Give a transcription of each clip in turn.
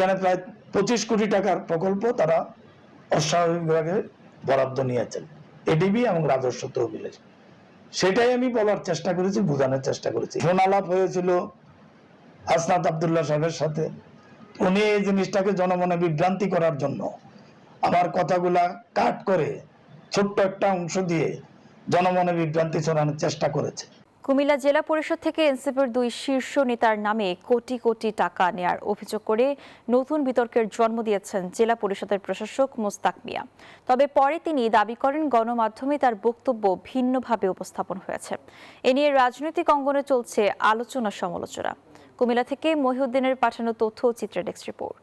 এখানে প্রায় 25 কোটি টাকার প্রকল্প তারা অস্বাভাবিক বিভাগে বরাদ্দ নিয়েছেন এডিবি এবং রাজস্ব তহবিলের। সেটাই আমি বলার চেষ্টা করেছি, বোঝানোর চেষ্টা করেছি। ফোন আলাপ হয়েছিল হাসনাত আব্দুল্লাহ সাহেবের সাথে, উনি এই জিনিসটাকে জনমনে বিভ্রান্তি করার জন্য আমার কথাগুলা কাট করে ছোট্ট একটা অংশ দিয়ে জনমনে বিভ্রান্তি ছড়ানোর চেষ্টা করেছে। কুমিল্লা জেলা পরিষদ থেকে এনসিপির 2 শীর্ষ নেতার নামে কোটি কোটি টাকা নেয়ার অভিযোগ করে নতুন বিতর্কের জন্ম দিয়েছেন জেলা পরিষদের প্রশাসক মোস্তাক মিয়া। তবে পরে তিনি দাবি করেন গণমাধ্যমে তার বক্তব্য ভিন্নভাবে উপস্থাপন হয়েছে। এ নিয়ে রাজনৈতিক অঙ্গনে চলছে আলোচনা সমালোচনা। কুমিল্লা থেকে মহিউদ্দিনের পাঠানো তথ্য ও চিত্রের ডেস্ক রিপোর্ট।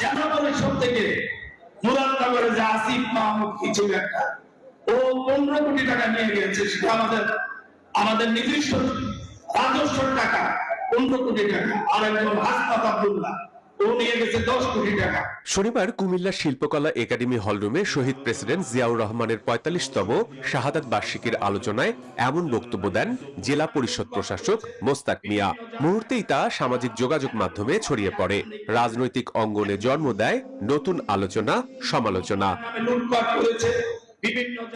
জেলা পরিষদ থেকে মুরাদনগরে যে আসিফ মাহমুদ কিছু একটা ও 15 কোটি টাকা নিয়ে গেছে, সেটা আমাদের নিজস্ব রাজস্ব টাকা 15 কোটি টাকা। আর একজন হাসনাত আব্দুল্লাহ ও নিয়ে গেছে 10 কোটি টাকা। শনিবার কুমিল্লা শিল্পকলা একাডেমি হলরুমে শহীদ প্রেসিডেন্ট জিয়াউর রহমানের 45তম শাহাদাত বার্ষিকীর আলোচনায় এমন বক্তব্য দেন জেলা পরিষদ প্রশাসক মোস্তাক মিয়া। মুহূর্তেই তা সামাজিক যোগাযোগ মাধ্যমে ছড়িয়ে পড়ে, রাজনৈতিক অঙ্গনে জন্ম দেয় নতুন আলোচনা সমালোচনা। লুটপাট করেছে।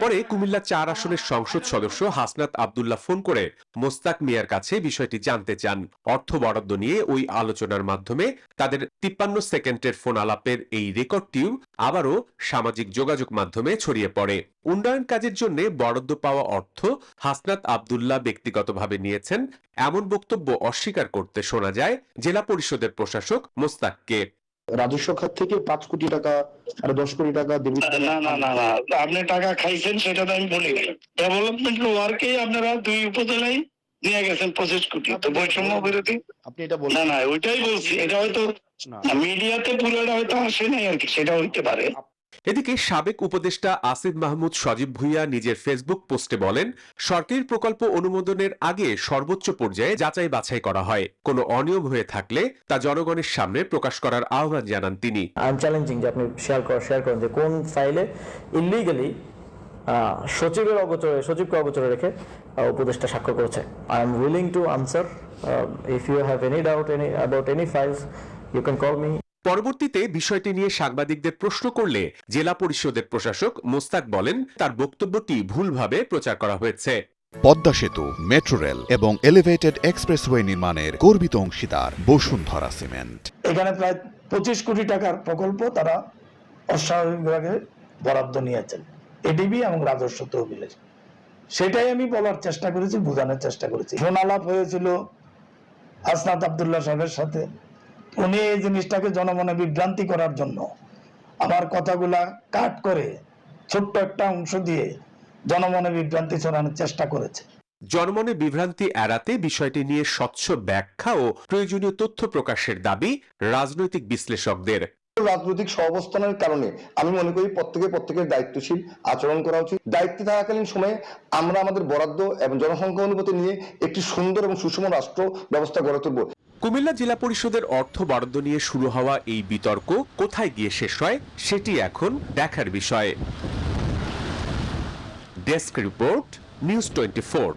পরে কুমিল্লা 4 আসনের সংসদ সদস্য হাসনাত আব্দুল্লাহ ফোন করে মোস্তাক মিয়ার কাছে বিষয়টি জানতে চান। অর্থ বরাদ্দ নিয়ে ওই আলোচনার মাধ্যমে তাদের 53 সেকেন্ডের ফোন আলাপের এই রেকর্ডটিও আবারও সামাজিক যোগাযোগ মাধ্যমে ছড়িয়ে পড়ে। উন্নয়ন কাজের জন্য বরাদ্দ পাওয়া অর্থ হাসনাত আব্দুল্লাহ ব্যক্তিগতভাবে নিয়েছেন এমন বক্তব্য অস্বীকার করতে শোনা যায় জেলা পরিষদের প্রশাসক মোস্তাককে। রাজস্ব খাত থেকে 5 কোটি টাকা আর 10 কোটি টাকা না আপনি টাকা খাইছেন সেটা তো আমি বলি। ডেভেলপমেন্ট ওয়ার্কে আপনারা 2 উপজেলায় নিয়ে গেছেন 25 কোটি। তো বৈষম্য বিরোধী আপনি এটা বলেন না ওইটাই বলছি। এটা হয়তো মিডিয়াতে পুরোটা হয়তো আসে নাই আর কি, সেটা হইতে পারে। এদিকে সাবেক উপদেষ্টা আসিফ মাহমুদ সজীব ভুইয়া নিজের ফেসবুক পোস্টে বলেন, সরকারি প্রকল্প অনুমোদনের আগে সর্বোচ্চ পর্যায়ে যাচাই বাছাই করা হয়। কোনো অনিয়ম হয়ে থাকলে তা জনগণের সামনে প্রকাশ করার আহ্বান জানান তিনি। আই এম চ্যালেঞ্জিং যে আপনি শেয়ার করেন যে কোন ফাইলে ইলিগালি সচিবকে অগোচরে রেখে উপদেষ্টা স্বাক্ষর করেছে। I am willing to answer. If you have any doubt about any files you can call me. পরবর্তীতে বিষয়টি নিয়ে সাংবাদিকদের প্রশ্ন করলে জেলা পরিষদের প্রশাসক মোস্তাক বলেন, তার বক্তব্যটি ভুলভাবে প্রচার করা হয়েছে। পদ্মা সেতু, মেট্রো রেল এবং এলিভেটেড এক্সপ্রেসওয়ে নির্মাণের গর্বিত অংশীদার বসুন্ধরা সিমেন্ট। এখানে প্রায় 25 কোটি টাকার প্রকল্প তারা অস্বাভাবিক বিভাগে বরাদ্দ নিয়েছেন এডিবি এবং রাজস্ব তহবিলের। সেটাই আমি বলার চেষ্টা করেছি, বোঝানোর চেষ্টা করেছি। ফোন আলাপ হয়েছিল হাসনাত আব্দুল্লাহ সাহেবের সাথে, উনি এই জিনিসটাকে জনমনে বিভ্রান্তি করার জন্য আমার কথাগুলা কাট করে ছোট্ট একটা অংশ দিয়ে জনমনে বিভ্রান্তি ছড়ানোর চেষ্টা করেছে। জনমনে বিভ্রান্তি এড়াতে বিষয়টি নিয়ে স্বচ্ছ ব্যাখ্যা ও প্রয়োজনীয় তথ্য প্রকাশের দাবি রাজনৈতিক বিশ্লেষকদের। রাজনৈতিক সহাবস্থানের কারণে আমি মনে করি প্রত্যেকের দায়িত্বশীল আচরণ করা উচিত। দায়িত্বে থাকাকালীন সময়ে আমরা আমাদের বরাদ্দ এবং জনসংখ্যা অনুপাতে নিয়ে একটি সুন্দর এবং সুষম রাষ্ট্র ব্যবস্থা গড়ে তুলব। কুমিল্লা জেলা পরিষদের অর্থ বরাদ্দ নিয়ে শুরু হওয়া এই বিতর্ক কোথায় গিয়ে শেষ হয় সেটি এখন দেখার বিষয়। Desk report, news 24।